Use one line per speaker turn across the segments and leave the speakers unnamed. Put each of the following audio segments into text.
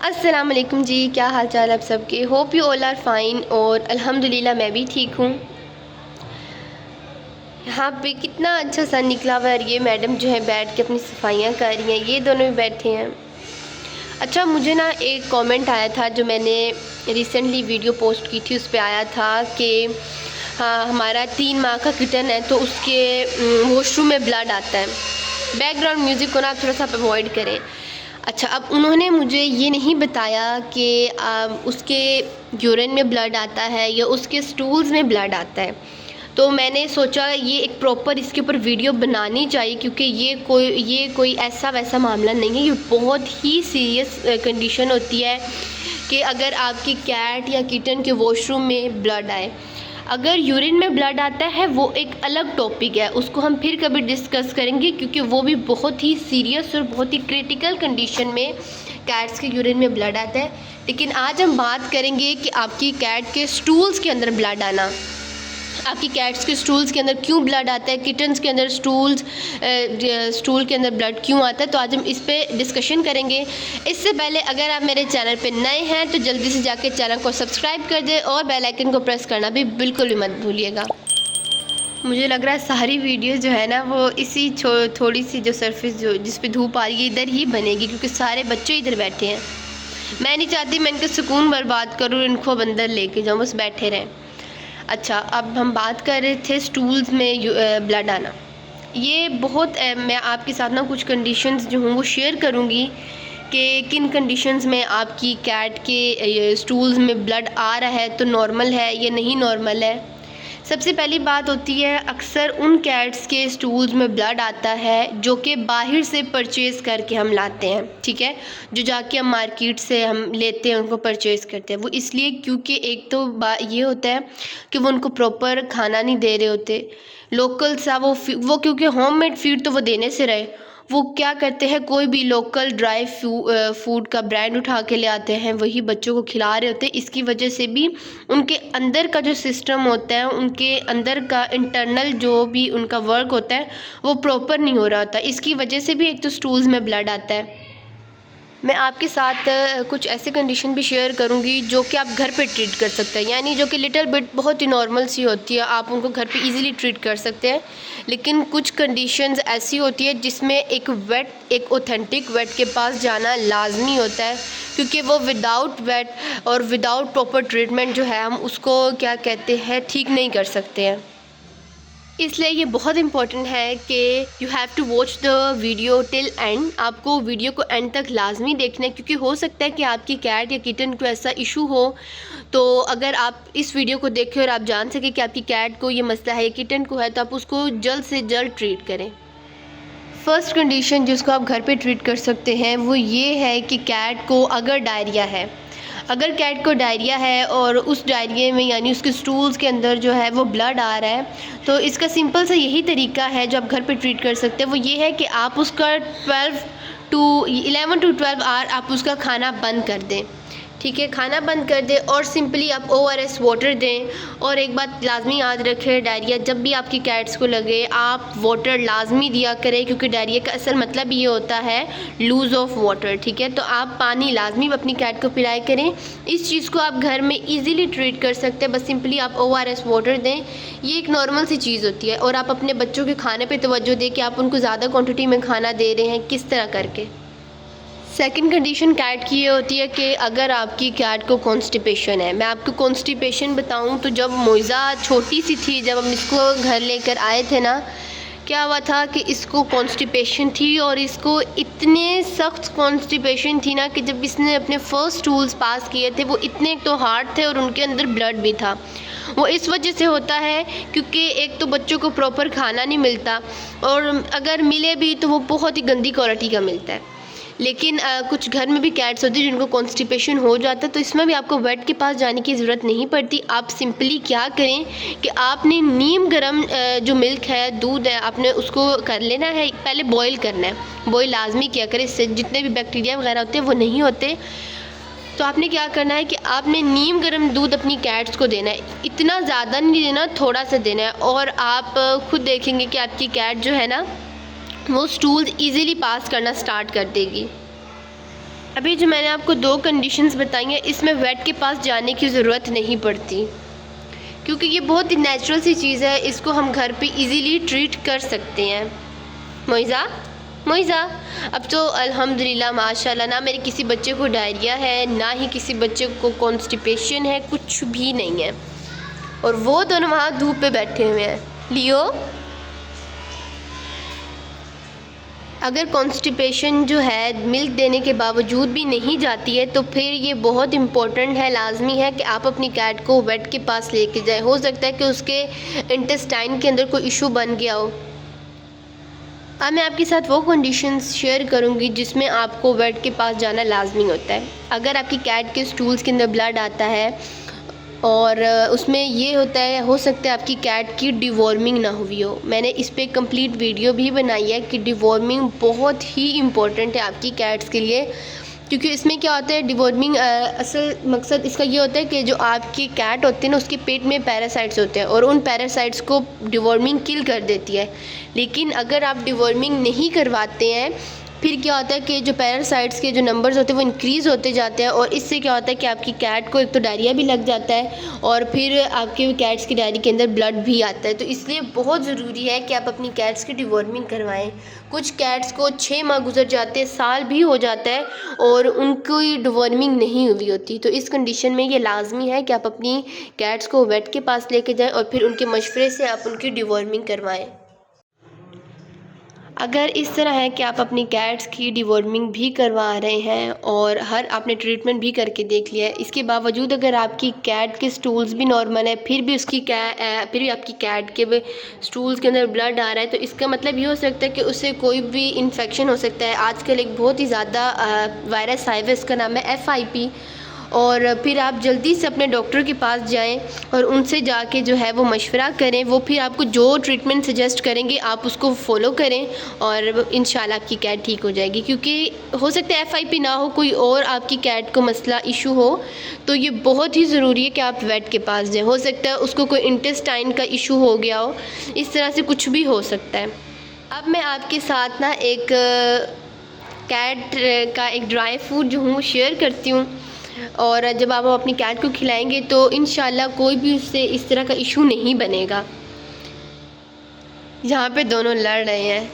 अस्सलाम वालेकुम जी, क्या हाल चाल आप सबके। Hope you all are fine और अल्हम्दुलिल्लाह मैं भी ठीक हूँ। यहाँ पे कितना अच्छा सन निकला हुआ है और ये मैडम जो है बैठ के अपनी सफाइयाँ कर रही हैं, ये दोनों भी बैठे हैं। अच्छा, मुझे ना एक कमेंट आया था जो मैंने रिसेंटली वीडियो पोस्ट की थी, उस पर आया था कि हाँ हमारा 3 माह का किटन है तो उसके वॉशरूम में ब्लड आता है। बैकग्राउंड म्यूज़िक को ना आप थोड़ा सा अवॉइड करें। अच्छा, अब उन्होंने मुझे ये नहीं बताया कि उसके यूरिन में ब्लड आता है या उसके स्टूल्स में ब्लड आता है। तो मैंने सोचा ये एक प्रॉपर इसके ऊपर वीडियो बनानी चाहिए, क्योंकि ये कोई ऐसा वैसा मामला नहीं है। ये बहुत ही सीरियस कंडीशन होती है कि अगर आपकी कैट या किटन के वॉशरूम में ब्लड आए। अगर यूरिन में ब्लड आता है वो एक अलग टॉपिक है, उसको हम फिर कभी डिस्कस करेंगे, क्योंकि वो भी बहुत ही सीरियस और बहुत ही क्रिटिकल कंडीशन में कैट्स के यूरिन में ब्लड आता है। लेकिन आज हम बात करेंगे कि आपकी कैट के स्टूल्स के अंदर ब्लड आना, आपकी कैट्स के स्टूल्स के अंदर क्यों ब्लड आता है, किटन्स के अंदर स्टूल के अंदर ब्लड क्यों आता है। तो आज हम इस पे डिस्कशन करेंगे। इससे पहले अगर आप मेरे चैनल पे नए हैं तो जल्दी से जाके चैनल को सब्सक्राइब कर दें और बेल आइकन को प्रेस करना भी बिल्कुल भी मत भूलिएगा। मुझे लग रहा है सारी वीडियो जो है ना वो इसी थोड़ी सी जो सरफेस जो जिस पे धूप आ रही है इधर ही बनेगी, क्योंकि सारे बच्चे इधर बैठे हैं। मैं नहीं चाहती मैं इनका सुकून बर्बाद करूँ, इनको अंदर लेके जाऊँ, बस बैठे रहें। अच्छा, अब हम बात कर रहे थे स्टूल्स में ब्लड आना। ये बहुत मैं आपके साथ ना कुछ कंडीशंस जो हूँ वो शेयर करूँगी कि किन कंडीशंस में आपकी कैट के स्टूल्स में ब्लड आ रहा है तो नॉर्मल है या नहीं नॉर्मल है। सबसे पहली बात होती है, अक्सर उन कैट्स के स्टूल्स में ब्लड आता है जो कि बाहर से परचेज़ करके हम लाते हैं, ठीक है, जो जाके हम मार्केट से हम लेते हैं, उनको परचेज़ करते हैं। वो इसलिए क्योंकि एक तो ये होता है कि वो उनको प्रॉपर खाना नहीं दे रहे होते, लोकल सा वो क्योंकि होममेड फीड तो वो देने से रहे, वो क्या करते हैं कोई भी लोकल ड्राई फूड का ब्रांड उठा के ले आते हैं, वही बच्चों को खिला रहे होते हैं। इसकी वजह से भी उनके अंदर का जो सिस्टम होता है, उनके अंदर का इंटरनल जो भी उनका वर्क होता है वो प्रॉपर नहीं हो रहा होता। इसकी वजह से भी एक तो स्टूल्स में ब्लड आता है। मैं आपके साथ कुछ ऐसे कंडीशन भी शेयर करूंगी जो कि आप घर पे ट्रीट कर सकते हैं, यानी जो कि लिटिल बिट बहुत ही नॉर्मल सी होती है, आप उनको घर पे इजीली ट्रीट कर सकते हैं। लेकिन कुछ कंडीशंस ऐसी होती है जिसमें एक ऑथेंटिक वेट के पास जाना लाजमी होता है, क्योंकि वो विदाउट वेट और विदाउट प्रॉपर ट्रीटमेंट जो है हम उसको क्या कहते हैं ठीक नहीं कर सकते हैं। इसलिए ये बहुत इम्पॉर्टेंट है कि you have to watch the video till end. आपको वीडियो को एंड तक लाजमी देखना है, क्योंकि हो सकता है कि आपकी कैट या किटन को ऐसा इशू हो। तो अगर आप इस वीडियो को देखें और आप जान सकें कि आपकी कैट को ये मसला है या किटन को है, तो आप उसको जल्द से जल्द ट्रीट करें। फर्स्ट कंडीशन जिसको आप घर पे ट्रीट कर सकते हैं वो ये है कि कैट को अगर डायरिया है, अगर कैट को डायरिया है और उस डायरिया में यानी उसके स्टूल्स के अंदर जो है वो ब्लड आ रहा है, तो इसका सिंपल सा यही तरीका है जो आप घर पे ट्रीट कर सकते हैं। वो ये है कि आप उसका 11 to 12 आवर आप उसका खाना बंद कर दें, ठीक है, खाना बंद कर दें और सिंपली आप ORS वाटर दें। और एक बात लाजमी याद रखें, डायरिया जब भी आपकी कैट्स को लगे आप वाटर लाजमी दिया करें, क्योंकि डायरिया का असल मतलब ये होता है लूज़ ऑफ वाटर, ठीक है। तो आप पानी लाजमी अपनी कैट को पिलाया करें। इस चीज़ को आप घर में ईज़िली ट्रीट कर सकते हैं, बस सिंपली आप ORS वाटर दें। ये एक नॉर्मल सी चीज़ होती है। और आप अपने बच्चों के खाने पर तवज्जो दें कि आप उनको ज़्यादा क्वान्टिटी में खाना दे रहे हैं, किस तरह करके। सेकंड कंडीशन कैट की ये होती है कि अगर आपकी कैट को कॉन्स्टिपेशन है। मैं आपको कॉन्स्टिपेशन बताऊं तो जब मोइज़ा छोटी सी थी, जब हम इसको घर लेकर आए थे ना, क्या हुआ था कि इसको कॉन्स्टिपेशन थी और इसको इतने सख्त कॉन्स्टिपेशन थी ना कि जब इसने अपने फर्स्ट टूल्स पास किए थे वो इतने तो हार्ड थे और उनके अंदर ब्लड भी था। वो इस वजह से होता है क्योंकि एक तो बच्चों को प्रॉपर खाना नहीं मिलता, और अगर मिले भी तो वो बहुत ही गंदी क्वालिटी का मिलता है। लेकिन कुछ घर में भी कैट्स होती है जिनको कॉन्स्टिपेशन हो जाता है, तो इसमें भी आपको वेट के पास जाने की ज़रूरत नहीं पड़ती। आप सिंपली क्या करें कि आपने नीम गर्म जो मिल्क है, दूध है, आपने उसको कर लेना है, पहले बॉईल करना है। बॉईल लाजमी किया करें, इससे जितने भी बैक्टीरिया वगैरह होते हैं वो नहीं होते। तो आपने क्या करना है कि आपने नीम गर्म दूध अपनी कैट्स को देना है। इतना ज़्यादा नहीं देना, थोड़ा सा देना है, और आप खुद देखेंगे कि आपकी कैट जो है ना वो स्टूल्स इजीली पास करना स्टार्ट कर देगी। अभी जो मैंने आपको 2 कंडीशंस बताई हैं, इसमें वेट के पास जाने की ज़रूरत नहीं पड़ती, क्योंकि ये बहुत ही नेचुरल सी चीज़ है, इसको हम घर पे इजीली ट्रीट कर सकते हैं। मोइज़ा मोइज़ा, अब तो अल्हम्दुलिल्लाह माशाल्लाह, ना मेरे किसी बच्चे को डायरिया है, ना ही किसी बच्चे को कॉन्स्टिपेशन है, कुछ भी नहीं है। और वो दोनों वहाँ धूप पे बैठे हुए हैं। लियो, अगर कॉन्स्टिपेशन जो है मिल्क देने के बावजूद भी नहीं जाती है, तो फिर ये बहुत इम्पोर्टेंट है, लाजमी है कि आप अपनी कैट को वेट के पास लेके जाएं। हो सकता है कि उसके इंटेस्टाइन के अंदर कोई इशू बन गया हो। अब मैं आपके साथ वो कंडीशंस शेयर करूंगी जिसमें आपको वेट के पास जाना लाजमी होता है। अगर आपकी कैट के स्टूल्स के अंदर ब्लड आता है और उसमें ये होता है, हो सकता है आपकी कैट की डिवॉर्मिंग ना हुई हो। मैंने इस पे कंप्लीट वीडियो भी बनाई है कि डिवॉर्मिंग बहुत ही इम्पोर्टेंट है आपकी कैट्स के लिए, क्योंकि इसमें क्या होता है, डिवॉर्मिंग असल मकसद इसका ये होता है कि जो आपकी कैट होती है ना, उसके पेट में पैरासाइट्स होते हैं और उन पैरासाइट्स को डिवॉर्मिंग किल कर देती है। लेकिन अगर आप डिवॉर्मिंग नहीं करवाते हैं, फिर क्या होता है कि जो पैरासाइट्स के जो नंबर्स होते हैं वो इंक्रीज़ होते जाते हैं, और इससे क्या होता है कि आपकी कैट को एक तो डायरिया भी लग जाता है और फिर आपके कैट्स की डायरी के अंदर ब्लड भी आता है। तो इसलिए बहुत ज़रूरी है कि आप अपनी कैट्स की डिवॉर्मिंग करवाएं। कुछ कैट्स को 6 माह गुजर जाते हैं, साल भी हो जाता है और उनकी डिवॉर्मिंग नहीं हुई होती। तो इस कंडीशन में ये लाजमी है कि आप अपनी कैट्स को वेट के पास लेके जाएँ और फिर उनके मशवरे से आप उनकी डिवॉर्मिंग करवाएँ। अगर इस तरह है कि आप अपनी कैट्स की डिवॉर्मिंग भी करवा रहे हैं और हर आपने ट्रीटमेंट भी करके देख लिया है, इसके बावजूद अगर आपकी कैट के स्टूल्स भी नॉर्मल है, फिर भी फिर भी आपकी कैट के स्टूल्स के अंदर ब्लड आ रहा है, तो इसका मतलब ये हो सकता है कि उससे कोई भी इन्फेक्शन हो सकता है। आजकल एक बहुत ही ज़्यादा वायरस आया है, इसका नाम है FIP। और फिर आप जल्दी से अपने डॉक्टर के पास जाएं और उनसे जाके जो है वो मशवरा करें। वो फिर आपको जो ट्रीटमेंट सजेस्ट करेंगे आप उसको फॉलो करें और इंशाल्लाह आपकी कैट ठीक हो जाएगी। क्योंकि हो सकता है FIP ना हो, कोई और आपकी कैट को मसला इशू हो, तो ये बहुत ही ज़रूरी है कि आप वेट के पास जाएँ। हो सकता है उसको कोई इंटेस्टाइन का इशू हो गया हो, इस तरह से कुछ भी हो सकता है। अब मैं आपके साथ ना एक कैट का एक ड्राई फ्रूट जो हूँ शेयर करती हूँ, और जब आप अपनी कैट को खिलाएंगे तो इंशाल्लाह कोई भी उससे इस तरह का इशू नहीं बनेगा। यहाँ पे दोनों लड़ रहे हैं।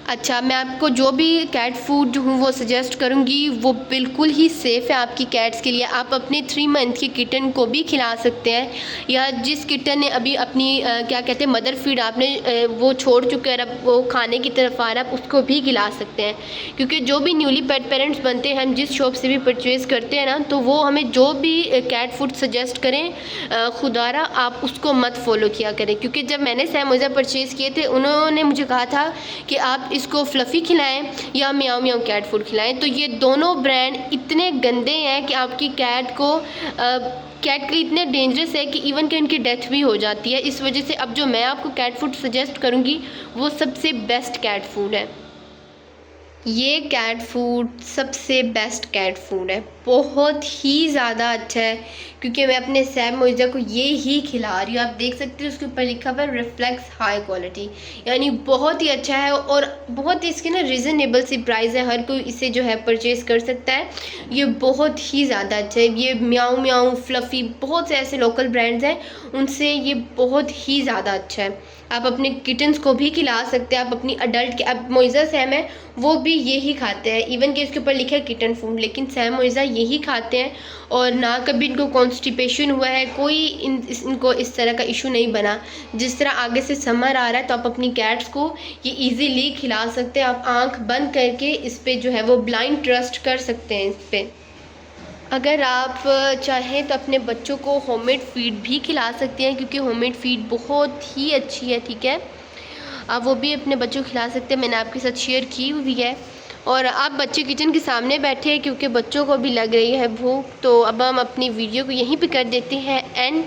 अच्छा, मैं आपको जो भी कैट फूड जो हूँ वो सजेस्ट करूँगी वो बिल्कुल ही सेफ़ है आपकी कैट्स के लिए। आप अपने 3 मंथ की किटन को भी खिला सकते हैं, या जिस किटन ने अभी अपनी क्या कहते हैं मदर फीड आपने वो छोड़ चुके हैं, अब वो खाने की तरफ आ रहा है, आप उसको भी खिला सकते हैं। क्योंकि जो भी न्यूली पेट पेरेंट्स बनते हैं, हम जिस शॉप से भी परचेज़ करते हैं ना, तो वो हमें जो भी कैट फूड सजेस्ट करें खुदारा आप उसको मत फॉलो किया करें। क्योंकि जब मैंने सैमोज़ा परचेज़ किए थे, उन्होंने मुझे कहा था कि आप इसको फ्लफ़ी खिलाएं या म्याऊ म्याऊ कैट फूड खिलाएं, तो ये दोनों ब्रांड इतने गंदे हैं कि आपकी कैट को कैट के लिए इतने डेंजरस है कि इवन कि इनकी डेथ भी हो जाती है। इस वजह से अब जो मैं आपको कैट फूड सजेस्ट करूँगी वो सबसे बेस्ट कैट फूड है। ये कैट फूड सबसे बेस्ट कैट फूड है, बहुत ही ज़्यादा अच्छा है, क्योंकि मैं अपने सैम मोइज़ा को ये ही खिला रही हूँ। आप देख सकते हो उसके ऊपर लिखा हुआ है रिफ्लेक्स हाई क्वालिटी, यानी बहुत ही अच्छा है और बहुत ही इसकी ना रीज़नेबल सी प्राइस है, हर कोई इसे जो है परचेज़ कर सकता है। ये बहुत ही ज़्यादा अच्छा है। ये म्याऊ म्याऊ, फ्लफ़ी, बहुत से ऐसे लोकल ब्रांड्स हैं, उनसे ये बहुत ही ज़्यादा अच्छा है। आप अपने किटन्स को भी खिला सकते हैं, आप अपनी अडल्ट के, अब मोइज़ा सैम है वो भी यही खाते हैं, इवन कि इसके ऊपर लिखा है किटन फूड, लेकिन सैम मोइज़ा यही खाते हैं और ना कभी इनको कॉन्स्टिपेशन हुआ है, कोई इनको इस तरह का इशू नहीं बना। जिस तरह आगे से समर आ रहा है तो आप अपनी कैट्स को ये ईजीली खिला सकते हैं। आप आँख बंद करके इस पर जो है वो ब्लाइंड ट्रस्ट कर सकते हैं इस पर। अगर आप चाहें तो अपने बच्चों को होममेड फीड भी खिला सकते हैं, क्योंकि होममेड फीड बहुत ही अच्छी है, ठीक है। आप वो भी अपने बच्चों को खिला सकते हैं, मैंने आपके साथ शेयर की हुई है। और आप बच्चे किचन के सामने बैठे हैं क्योंकि बच्चों को भी लग रही है भूख। तो अब हम अपनी वीडियो को यहीं पे कर देते हैं and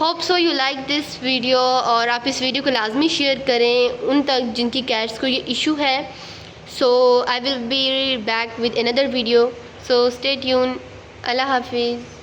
hope so you like this video, और आप इस वीडियो को लाजमी शेयर करें उन तक जिनकी कैट्स को ये इशू है। So I will be back with another video, so stay tuned. Allah Hafiz.